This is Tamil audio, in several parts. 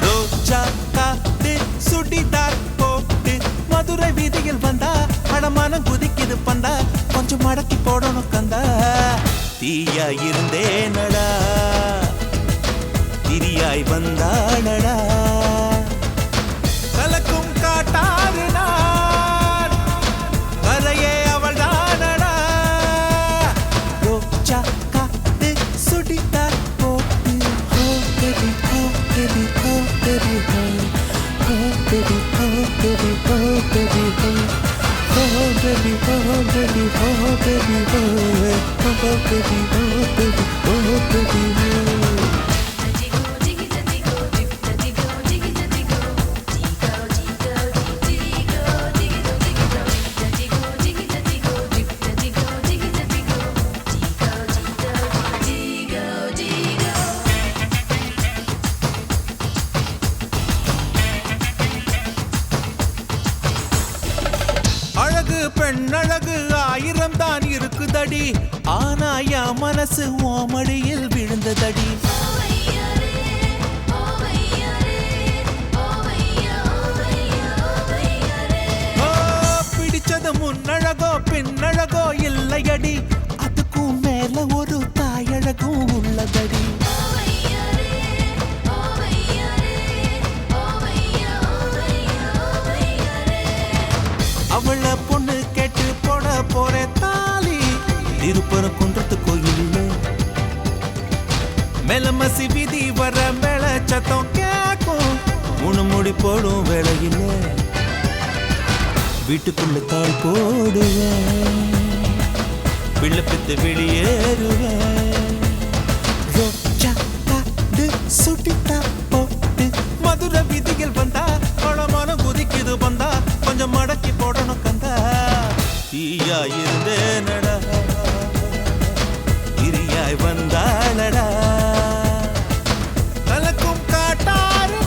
ரோஜா காத்து சுடிதார் போட்டு மதுரை வீதியில் வந்தா அடமானம் குதிக்குது பந்தா கொஞ்சம் மடக்கி போடணும் கந்தா தீயா இருந்தேனடா திரியாய் வந்தாளடா கலக்கும் காட்டாறு நான் கரையே அவள் தானடா ரோஜா காத்து சுடிதார் போட்டு ஹோ பேபி ஹோ பேபி ஹோ பேபி ஹோ ஹோ பேபி ஹோ பேபி ஹோ பேபி ஹோ ஹோ பேபி ஹோ பேபி ஹோ பேபி ஹோ ஹோ பேபி ஹோ பேபி ஹோ பேபி ஹோ பெண்ணழகு ஆயிரம் தான் இருக்குதடி ஆனா என் மனசு ஓமடியில் விழுந்ததடி பிடிச்சது முன்னழகோ பின்னழகோ இல்லையடி அதுக்கும் மேல ஒரு தாயழகும் உள்ளதடி அவள பொண்ணு கேட்டு போட போற தாலி திருப்பரம் குன்றத்து கோயில்ல மெலமசி விதி வர மேல சத்தம் கேக்கும் முடி போடும் வேளையில வீட்டுக்குள்ள தாள் போடுவேன் விழுப்பித்து வெளியேறுவேன் ரோஜா காத்து சுட்டித்தா போட்டு மதுரை விதிகள் வந்தா பழமான குதிக்குது வந்தா கொஞ்சம் மடக்கி போடணும் கந்தா தீயா இருந்தேனடா திரியாய் வந்தாளடா கலக்கும் காட்டாறு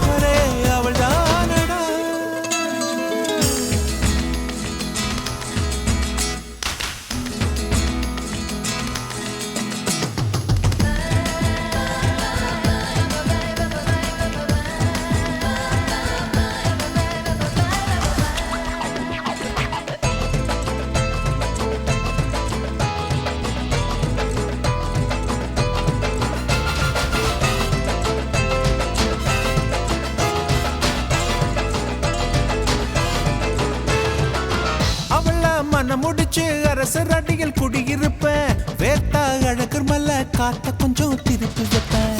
அரே அவள் தானடா மன முடிச்சு அரசர் அடியில் குடியிருப்பேன் வேத்தா அழகர் மல்ல காத்த கொஞ்சம் திருப்பி வைப்பேன்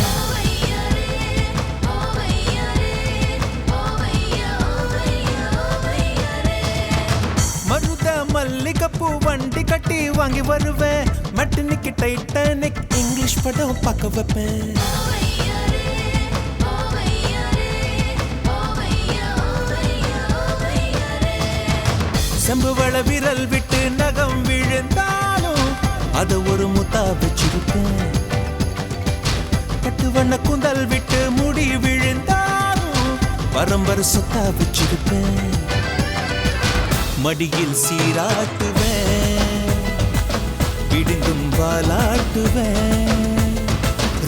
மருத மல்லிகைப்பூ வண்டி கட்டி வாங்கி வருவேன் மெட்டனிக்கு டைட்டானிக் இங்கிலீஷ் படம் பார்க்க வைப்பேன் செம்புவள விரல் விட்டு நகம் விழுந்தாலும் அத ஒரு முத்தா வச்சிருப்பேன் பட்டு வண்ண குந்தல் விட்டு முடி விழுந்தாலும் பரம்பரை சொத்தா வச்சிருப்பேன் மடியில் சீராட்டுவேன் விடுங்கும் வாலாட்டுவேன்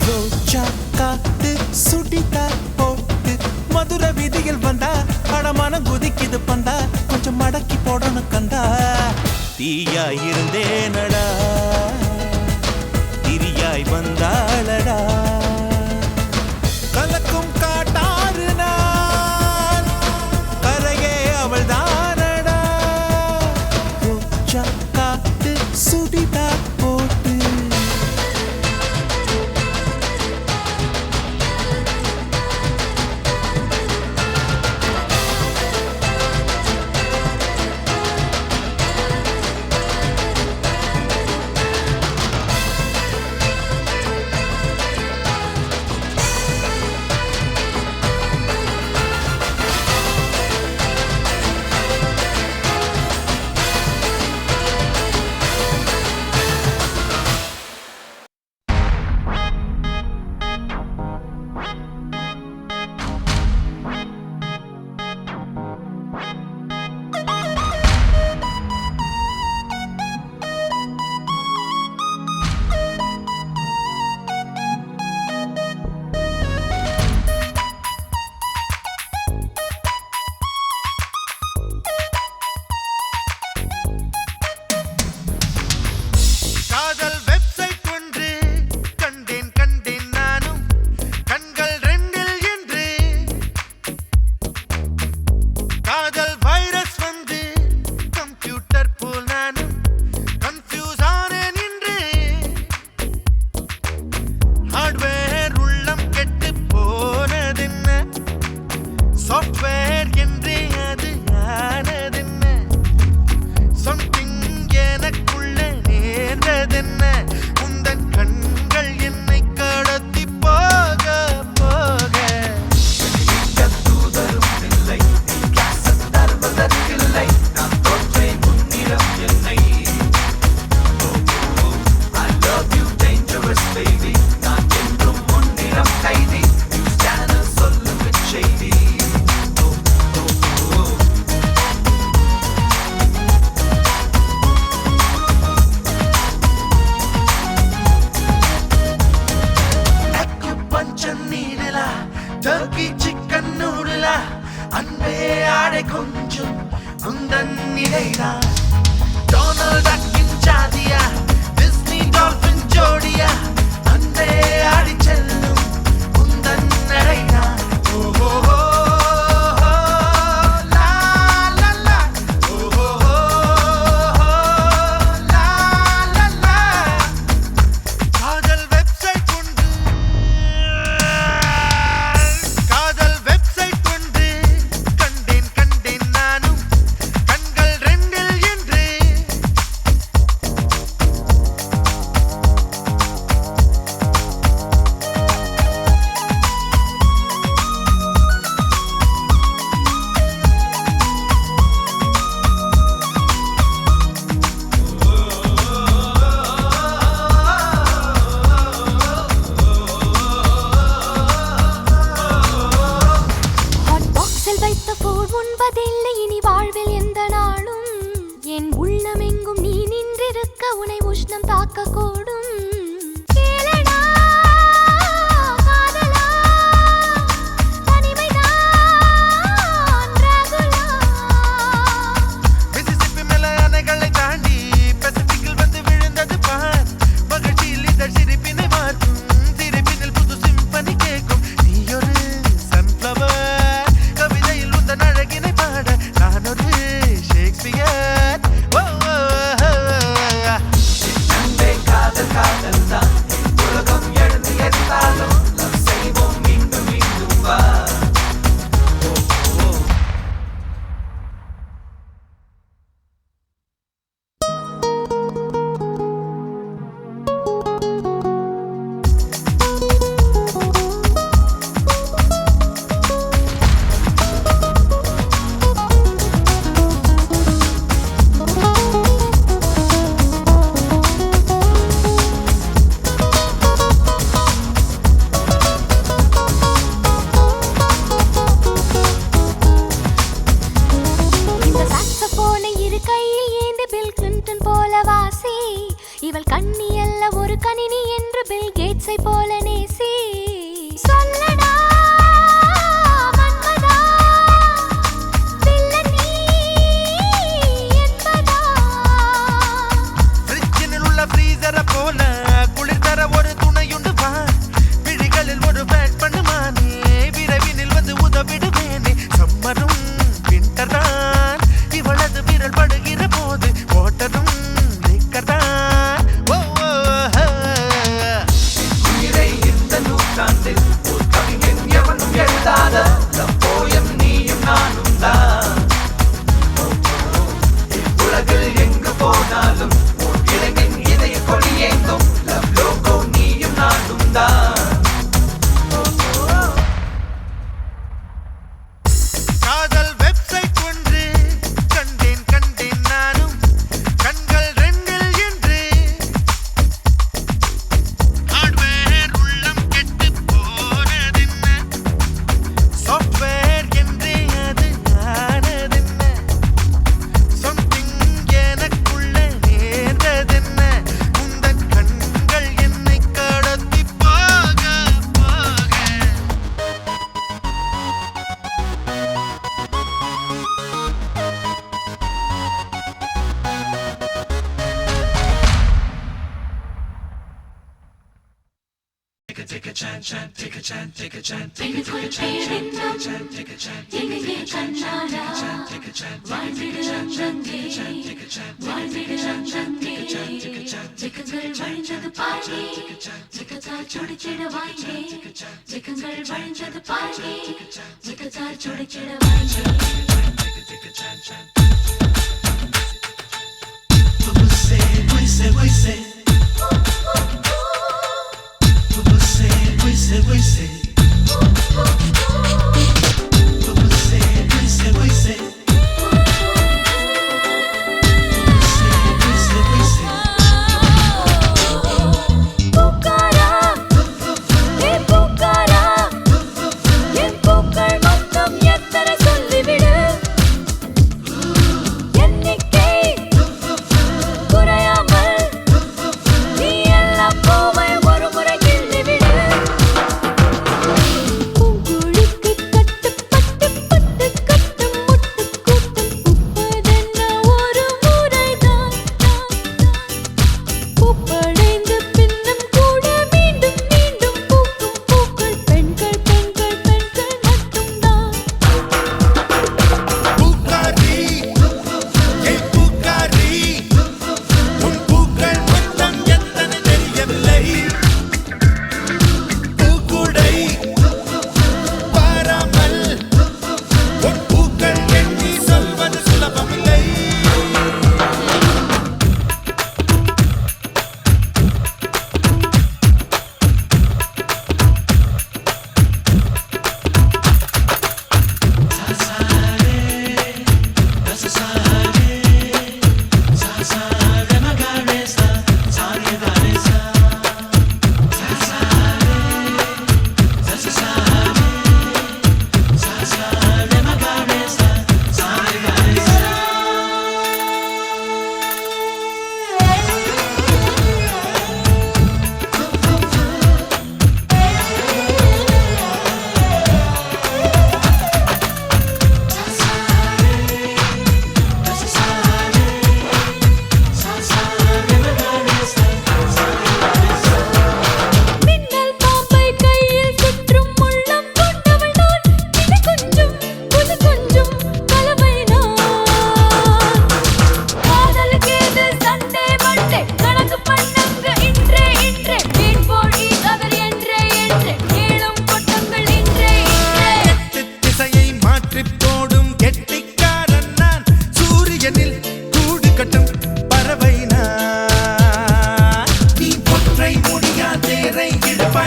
ரோஜா காத்து சுடிதா போட்டு மதுரை வீதியில் வந்தா படமான குதிக்குது பந்தா கொஞ்சம் மடக்கி போடணும் கந்தா தீயா இருந்தேனடா திரியாய் வந்தாளடா கலக்கும் காட்டாறு நான் கரையே அவள் தானடா ரோஜா காத்து சுடிதா போட்டு நடை டொனால்ட் டக்கின் ஜாதியா டிஸ்னி டால்பின் ஜோடியா அன்பே ஆடி செல்லும் உந்தன் நடைனா ஓஹோ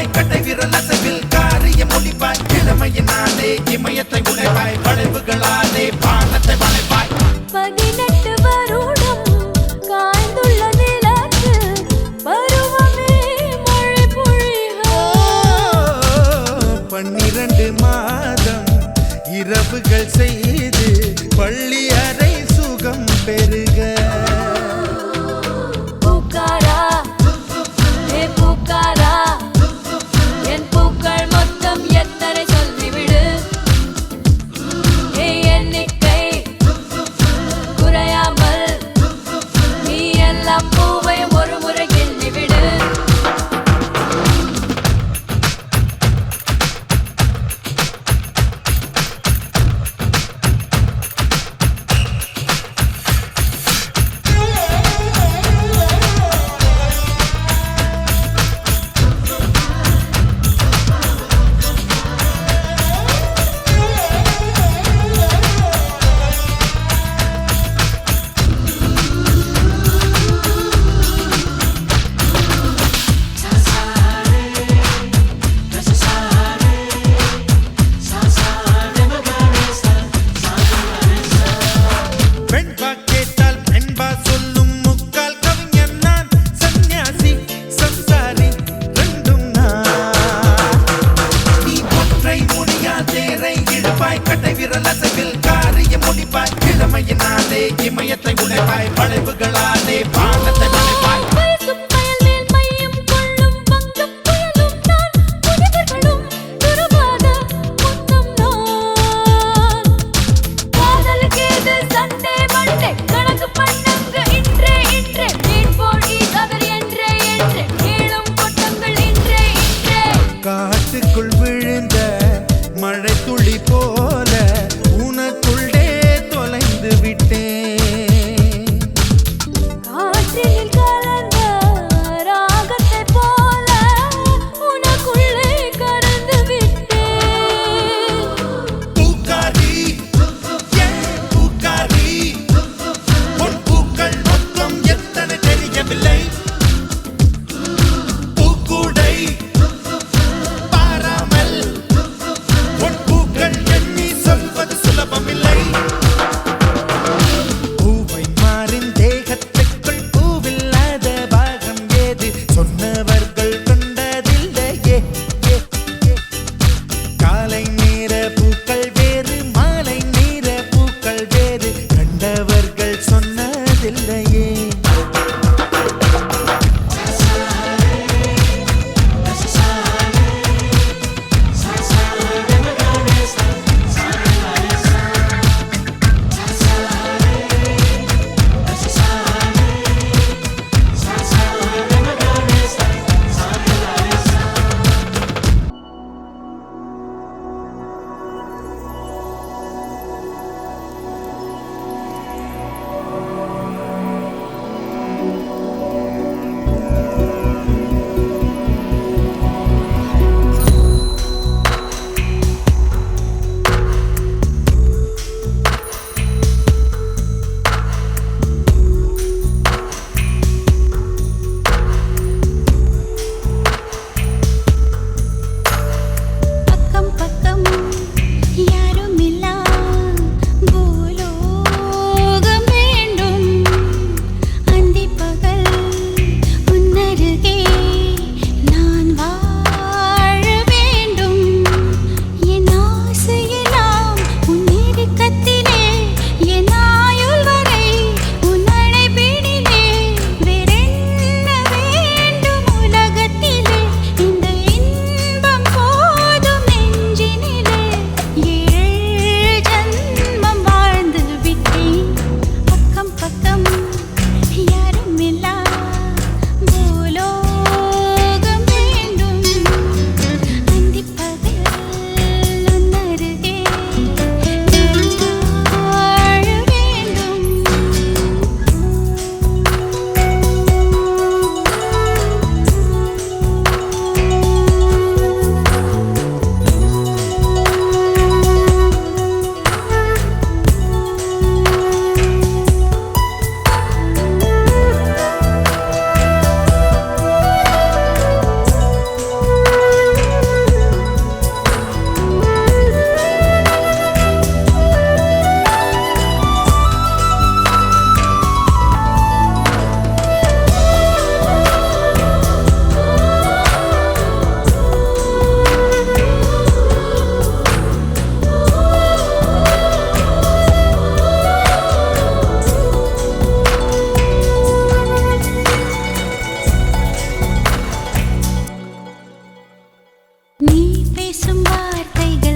முடிப்பாய் கட்டை விரல் அசைவில் காரியம் முடிப்பாய் இளமையினாலே இமயத்தை உடைப்பாய் வளைவுகளாலே பானத்தை வளைப்பாய் 18 வருடம் காய்ந்துள்ள நிலத்து பருவமே மழை பொழிக 12 மாதம் இரவுகள் செய்து பள்ளி அறை சுகம் பெருக பூக்காரா ஏ பூக்காரா என் பூக்கள் மொத்தம் எத்தனை சொல்லிவிடு ஏ எண்ணிக்கை குறையாமல் நீ எல்லாம் பூவை ஒரு முறை கிள்ளிவிடு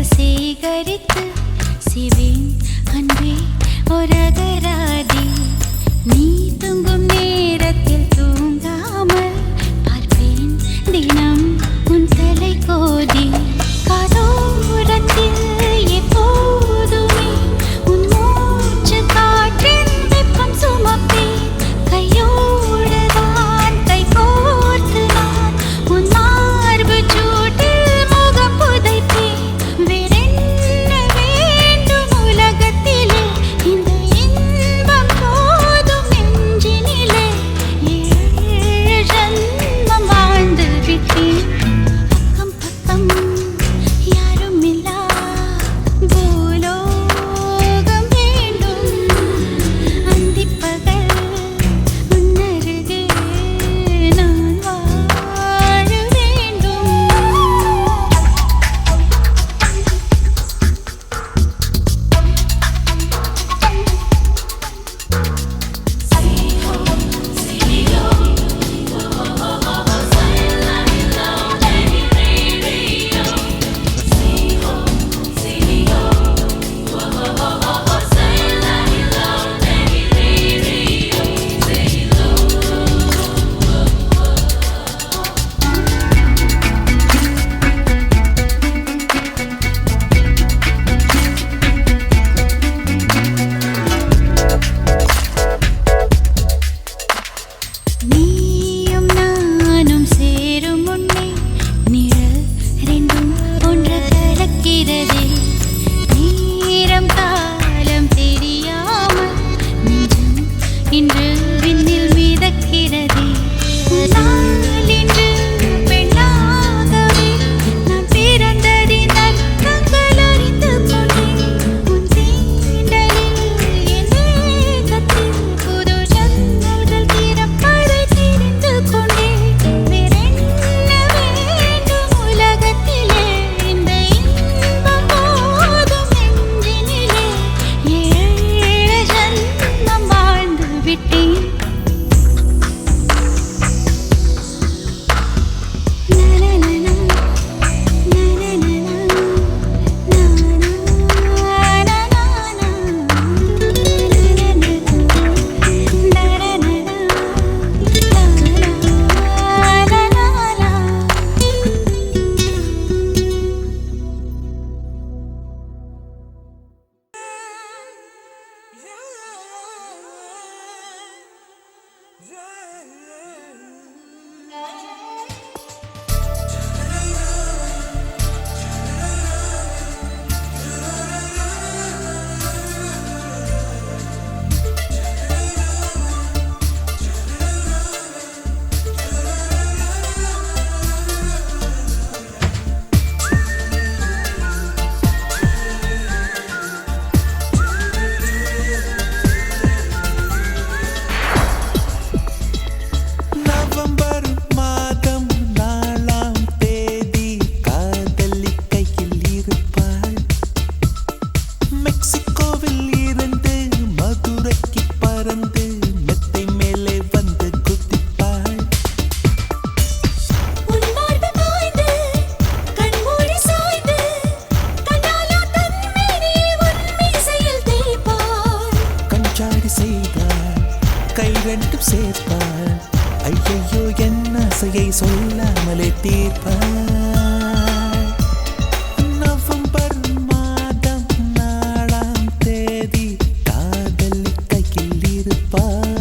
சேகரித்து சிவேன் அன்பே ஒரகராதி நீ தூங்கும் நேரத்தில் தூங்காமல் பார்ப்பேன் தினம் உன் தலை கோதி காதோரத்தில் எப்போதுமே உன் மூச்சு காற்றின் வெப்பம் சுமப்பேன் கையோடுதான் கை கோர்த்து நான் உன் மார்பு சூட்டில் முகம் புதைப்பேன் வேறென்ன வேண்டும் உலகத்திலே இந்த இன்பம் போதும் நெஞ்சினிலே ஏழு ஜன்மம் வாழ்ந்து விட்டேன் பக்கம் பக்கம் யாரும் இல்லா பூலோகம் வேண்டும் அந்திப்பகல் உன்னருகே நான் வாழ வேண்டும் நீயும் நானும் சேரும் முன்னே நிழல் ரெண்டும் ஒன்று கலக்கிறதே நேரம் காலம் தெரியாமல் நெஞ்சம் இன்று விண்ணில் மிதக்கிறதே நான் இன்று பெண்ணாகவே நான் பிறந்ததின் அர்த்தங்கள் அறிந்து கொண்டேன் உன் தீண்டலில் என் தேகத்தில் புது ஜன்னல்கள் திறப்பதை தெரிந்து கொண்டேன் வேறென்ன வேண்டும் உலகத்திலே இந்த இன்பம் போதும் நெஞ்சினிலே ஏழு ஜன்மம் வாழ்ந்து விட்டேன் நவம்பர் மாதம் 4ஆம் தேதி காதலி கையில் இருப்பாள் மெக்சிகோவில் இருந்து மதுரைக்கு பறந்து மெத்தை மேலே வந்து குதிப்பாள் உன் மார்பு பாய்ந்து கண்மூடி சாய்ந்து கண்ணாலா தன்மேனி உன் மீசையில் தேய்ப்பாள் கஞ்சாடி செய்தாள் கை ரெண்டும் சேர்ப்பாள் ஐயையோ என் ஆசையை சொல்லாமலே தீர்ப்பாள் நவம்பர் மாதம் 4ஆம் தேதி காதலி கையில் இருப்பாள்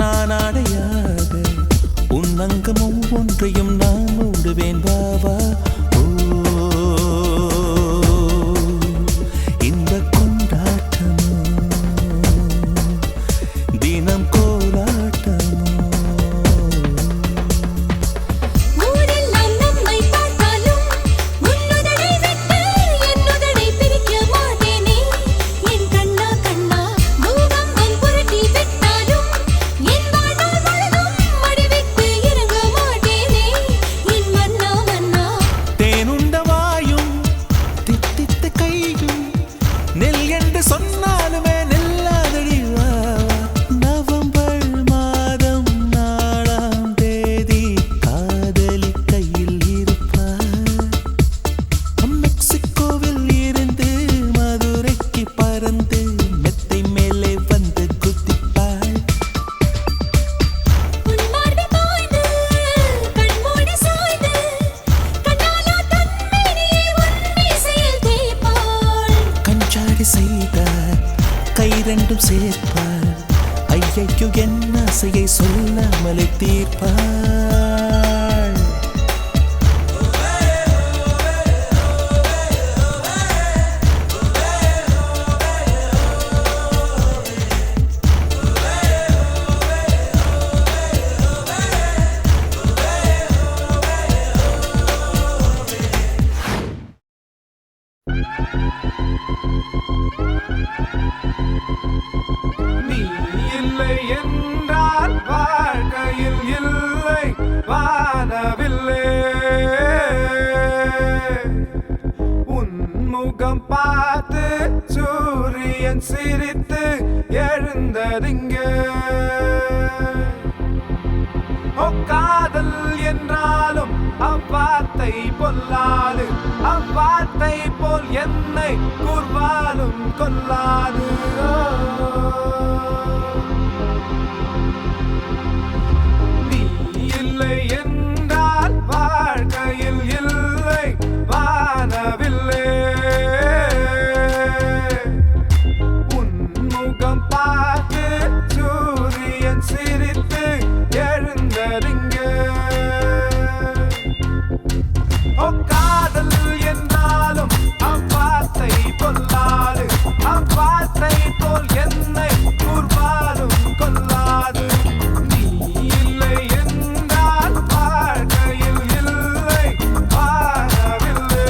நான் அடையாத உன் அங்கம் ஒவ்வொன்றையும் நான் மூடுவேன் வா வா ஓ இந்த கொண்டாட்டமோ தினம் கோலாட்டமோ ஊரெல்லாம் நம்மை பார்த்தாலும் உன்னுதடை விட்டு என்னுதடை பிரிக்க மாட்டேனே என் கண்ணா கண்ணா பூகம்பம் புரட்டி விட்டாலும் என் வாழ்நாள் முழுதும் மடிவிட்டு இறங்க மாட்டேனே என் மன்னா மன்னா தேனுண்ட வாயும் தித்தித்த கையும் நெல் என்று சொன்னாலுமே நெல்லாதடி வா நவம்பர் மாதம் 4ஆம் தேதி காதலி கையில் இருப்பார் மெக்சிகோவில் இருந்து மதுரைக்கு பறந்து மெத்தை மேலே வந்து குதிப்பாள் உன் மார்பை பாய்ந்து கண்மூடி சாய்ந்து கண்ணாலா தன்மேனியை உன் மீசையில் தேய்ப்பாள் கஞ்சாடி செய்தார் கை ரெண்டும் சேர்ப்பார் ஐயையோ என் ஆசையை சொல்லாமலே தீர்ப்பாள் நீ இல்லை என்றால் வாழ்க்கையில் இல்லை வானவில்லை உன் முகம் பார்த்து சூரியன் சிரித்து எழுந்ததிங்கே காதல் என்றாலும் அவ்வார்த்தை பொல்லாது அவ்வார்த்தை போல் என்னை கூர்வாலும் கொல்லாது நீ இல்லை என்றால் வாழ்க்கையில் இல்லை வானவில்லை உன் முகம் பார்த்து சூரியன் சிரித்து எழுந்ததிங்கே காதல் என்றாலும் அவ்வார்த்தை பொல்லாது அவ்வார்த்தை போல் என்னை கூர்வாலும் கொல்லாது நீ இல்லை என்றால் வாழ்க்கையில் இல்லை வானவில்லை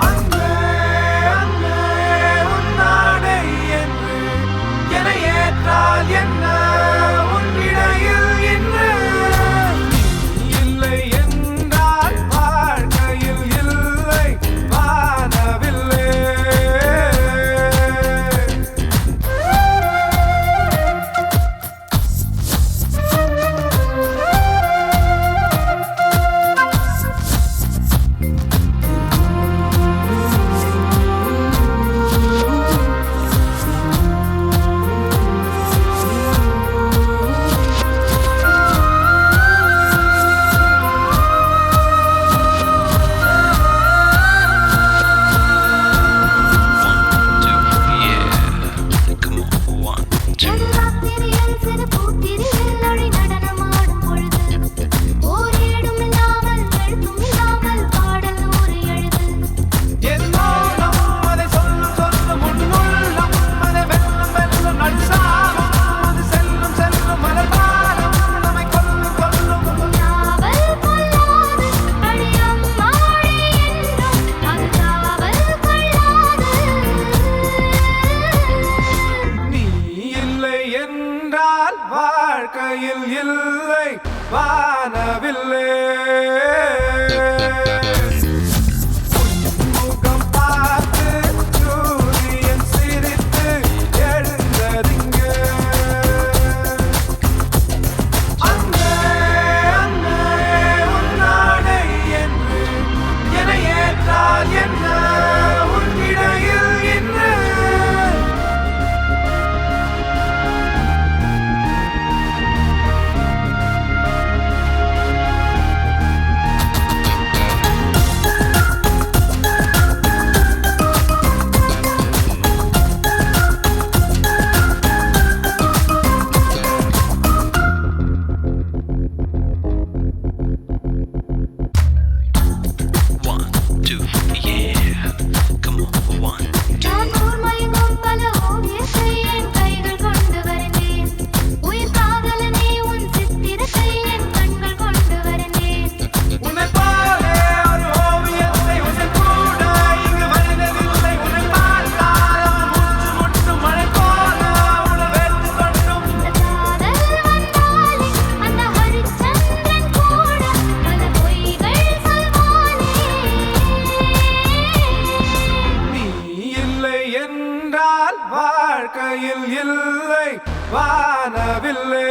அங்கே அங்கே உன்னாடை என்று என ஏற்றால் என்ன உன்னிடையில் இன்று இல்லை என்றால் வாழ்க்கையில் இல்லை வானவில்லை நடுராத்திரியில் சிறு பூத்திரியில் ஒளி நடனமாடும் பொழுது ஓரேடும் இல்லாமல் எழுத்தும் இல்லாமல் பாடல் ஒரு எழுது என் மௌனம் அதை சொல்லும் சொல்லும் உன்னுள்ளம் அதை வெல்லும் வெல்லும் நடுசாமம் அது செல்லும் செல்லும் மலர்பாரம் நம்மை கொல்லும் கொல்லும் நாவல் கொள்ளாது அழியம் மாடி என்றும் அது நாவல் கொள்ளாது நீ இல்லை என்றால் வாழ்க்கையில் இல்லை வானவில்லை முகம் பார்த்து சூரியன் சிரித்து எழுந்ததிங்கே அங்கே அங்கே உன்னாடை என்று என ஏற்றால் என்ன உன்னிடம் வாழ்க்கையில் இல்லை வானவில்லை